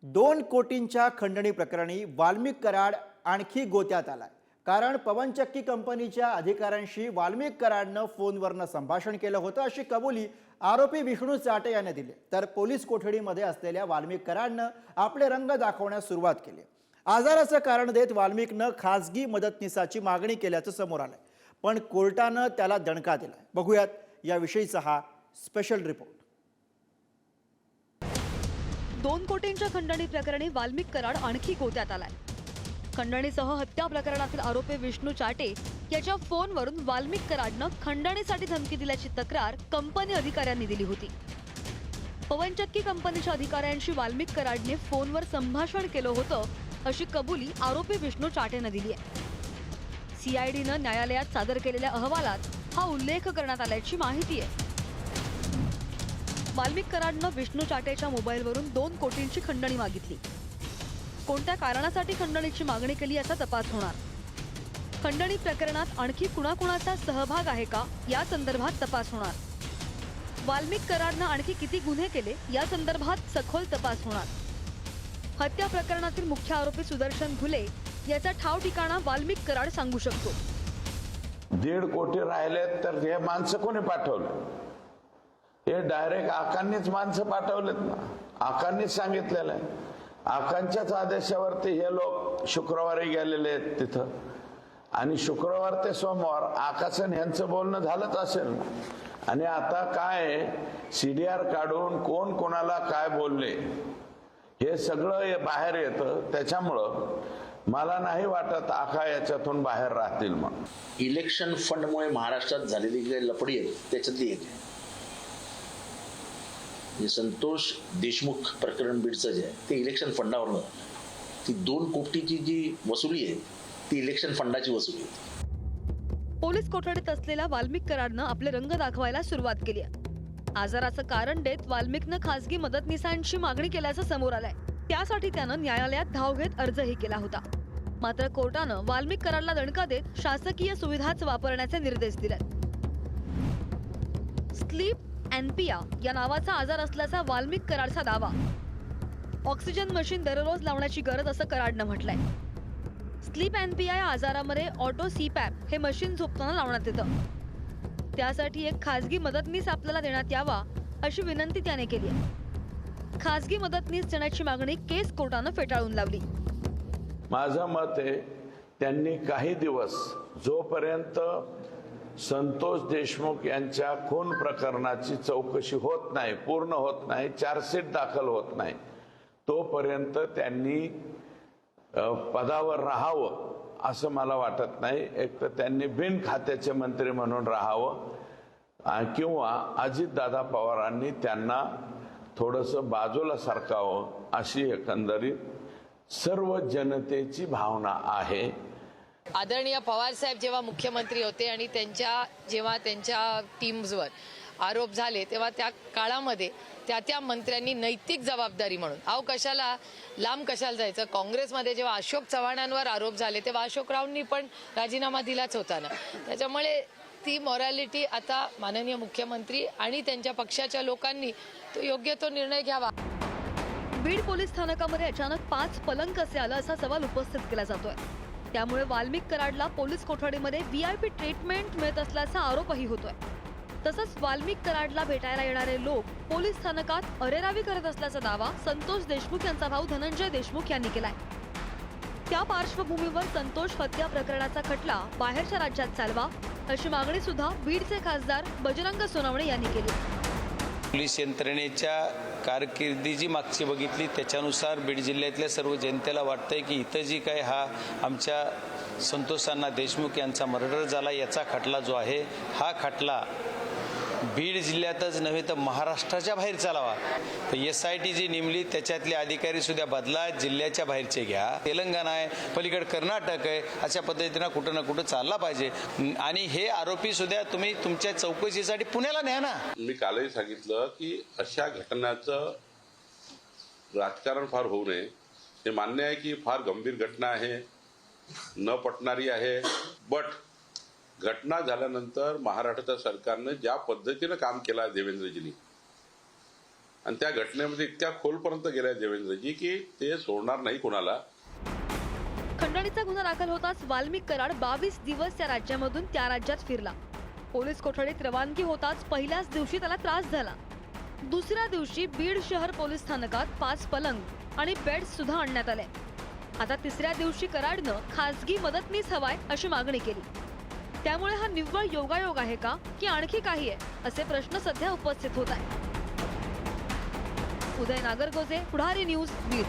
2 कोटींच्या खंडणी प्रकरणी वाल्मिक कराड आणखी गोत्यात आलाय। कारण पवनचक्की कंपनीच्या अधिकाऱ्यांशी वाल्मिक कराडनं फोनवरनं संभाषण केलं होतं अशी कबुली आरोपी विष्णू चाटे याने दिली। तर पोलीस कोठडीमध्ये असलेल्या वाल्मिक कराडनं आपले रंग दाखवण्यास सुरुवात केली। आजाराचं कारण देत वाल्मिकनं खासगी मदतनीसाची मागणी केल्याचं समोर आलंय, पण कोर्टानं त्याला दणका दिलाय। बघूयात याविषयीचा हा स्पेशल रिपोर्ट। 2 कोटींच्या खंडणी प्रकरणी वाल्मिक कराड आणखी गोत्यात आलाय। खंडणीसह हत्या प्रकरणातील आरोपी विष्णू चाटे याच्या फोनवरून वाल्मिक कराडनं खंडणीसाठी धमकी दिल्याची तक्रार कंपनी अधिकाऱ्यांनी दिली होती। पवनचक्की कंपनीच्या अधिकाऱ्यांशी वाल्मिक कराडने फोनवर संभाषण केलं होतं अशी कबुली आरोपी विष्णू चाटेनं दिली आहे। सीआयडीनं न्यायालयात सादर केलेल्या अहवालात हा उल्लेख करण्यात आल्याची माहिती आहे। वाल्मिक कराडनं विष्णू चाटेच्या मोबाईलवरून 2 कोटींची खंडणी मागितली। कोणत्या कारणासाठी खंडणीची मागणी केली याचा तपास होणार। खंडणी प्रकरणात आणखी कुणाकुणाचा सहभाग आहे का या संदर्भात तपास होणार। वाल्मिक कराडनं आणखी किती गुन्हे केले या संदर्भात सखोल तपास होणार। हत्या प्रकरणातील मुख्य आरोपी सुदर्शन घुले याचा ठाव ठिकाणा वाल्मिक कराड सांगू शकतो। 1.5 कोटी राहिले तर हे माणसं कोणी पाठवलं? हे डायरेक्ट आकांनीच माणसं पाठवलेत ना। आकांनीच सांगितलेलं आहे। आकांच्याच आदेशावरती हे लोक शुक्रवारी गेलेले आहेत तिथं, आणि शुक्रवार ते सोमवार आकाशन यांचं बोलणं झालंच असेल ना। आणि आता काय सीडीआर काढून कोण कोणाला काय बोलले हे सगळं बाहेर येतं। त्याच्यामुळं मला नाही वाटत आका याच्यातून बाहेर राहतील। मग इलेक्शन फंडमुळे महाराष्ट्रात झालेली काही लफडी आहे त्याच्यातली एक संतोष देशमुख प्रकरण बीडचं जे आहे ते इलेक्शन फंडावरनं ती 2 कोटीची जी वसुली आहे ती इलेक्शन फंडाची वसुली आहे। पोलीस कोठडीत असलेल्या वाल्मिक कराडनं आपले रंग दाखवायला सुरुवात केली आहे। आजाराचं कारण देत वाल्मिकनं खासगी मदतनीसांची मागणी केल्याचं समोर आलंय। त्यासाठी त्यानं न्यायालयात धाव घेत अर्जही केला होता। मात्र कोर्टानं वाल्मिक कराडला दणका देत शासकीय सुविधाच वापरण्याचे निर्देश दिलेत। स्लीप एनपिया या नावाचा आजार असल्याचा वाल्मिक कराडचा दावा। ऑक्सिजन मशीन दररोज लावण्याची गरज असं कराडनं म्हटलंय। स्लीप एनपिया या आजारामध्ये ऑटो सीपॅप हे मशीन झोपताना लावण्यात येतं। त्यासाठी एक खासगी मदतनीस आपल्याला देण्यात यावा अशी विनंती त्याने केली आहे। खासगी मदतनीस देण्याची मागणी केस कोर्टानं फेटाळून लावली। माझं मत आहे त्यांनी काही दिवस जोपर्यंत संतोष देशमुख यांच्या खून प्रकरणाची चौकशी होत नाही, पूर्ण होत नाही, चार्जशीट दाखल होत नाही, तोपर्यंत त्यांनी पदावर राहावं असं मला वाटत नाही। एक तर त्यांनी बिन खात्याचे मंत्री म्हणून राहावं किंवा अजितदादा पवारांनी त्यांना थोडंसं बाजूला सरकावं अशी एकंदरीत सर्व जनतेची भावना आहे। आदरणीय पवार साहेब जेव्हा मुख्यमंत्री होते आणि जेव्हा त्यांच्या टीम्सवर आरोप झाले तेव्हा त्या काळामध्ये त्या मंत्र्यांनी नैतिक जबाबदारी म्हणून कशाला लांब कशाला जायचं। काँग्रेसमध्ये जेव्हा अशोक चव्हाणांवर आरोप झाले तेव्हा अशोकरावांनी पण राजीनामा दिलाच होता ना। त्याच्यामुळे ती मॉरॅलिटी आता माननीय मुख्यमंत्री आणि त्यांच्या पक्षाच्या लोकांनी योग्य तो निर्णय घ्यावा। बीड पोलीस स्थानकामध्ये अचानक 5 पलंग कसे आलं असा सवाल उपस्थित केला जातोय। त्यामुळे वाल्मिक कराडला पोलीस कोठडीमध्ये व्हीआयपी ट्रीटमेंट मिळत असल्याचा आरोपही होतोय। तसंच वाल्मिक कराडला भेटायला येणारे लोक पोलीस स्थानकात अरेरावी करत असल्याचा दावा संतोष देशमुख यांचा भाऊ धनंजय देशमुख यांनी केलाय। त्या पार्श्वभूमीवर संतोष हत्या प्रकरणाचा खटला बाहेरच्या राज्यात चालवा अशी मागणी सुद्धा बीडचे खासदार बजरंग सोनवणे यांनी केली। पोलीस यंत्रणेच्या कारकिर्दी जी मागची बघितली त्याच्यानुसार बीड जिल्ह्यातल्या सर्व जनतेला वाटतंय की इथं जी काही हा आमच्या संतोषांना देशमुख यांचा मर्डर झाला याचा खटला जो आहे हा खटला बीड जिल्ह्यातच नव्हे तर महाराष्ट्राच्या बाहेर चालावा। तर SIT जी नेमली त्याच्यातले अधिकारी सुद्धा बदला, जिल्ह्याच्या बाहेरचे घ्या। तेलंगणा आहे, पलीकडे कर्नाटक आहे, अशा पद्धतीनं कुठं ना कुठं चालला पाहिजे। आणि हे आरोपी सुद्धा तुम्ही तुमच्या चौकशीसाठी पुण्याला न्या ना। मी कालही सांगितलं की अशा घटनाचं राजकारण फार होऊ नये। हे मान्य आहे की फार गंभीर घटना आहे, न पटणारी आहे, बट घटना झाल्यानंतर महाराष्ट्र सरकारने ज्या पद्धतीने काम केलं देवेंद्रजींनी आणि त्या घटनेमध्ये इतक्या खोलपर्यंत गेल्या देवेंद्रजी की ते सोडणार नाही कोणाला. खंडणीचा गुन्हा दाखल होताच वाल्मिक कराड 22 दिवस त्या राज्यामधून त्या राज्यात फिरला. पोलीस कोठडीत रवानगी होताच पहिल्याच दिवशी त्याला त्रास झाला. दुसऱ्या दिवशी बीड शहर पोलीस स्थानकात 5 पलंग आणि बेड सुद्धा आणण्यात आले. आता तिसऱ्या दिवशी कराडनं खासगी मदतनीस हवाय अशी मागणी केली. त्यामुळे हा निव्वळ योगायोग आहे का की आणखी काही आहे असे प्रश्न सध्या उपस्थित होत आहेत. उदय नागरगोजे, पुढारी न्यूज, बीड.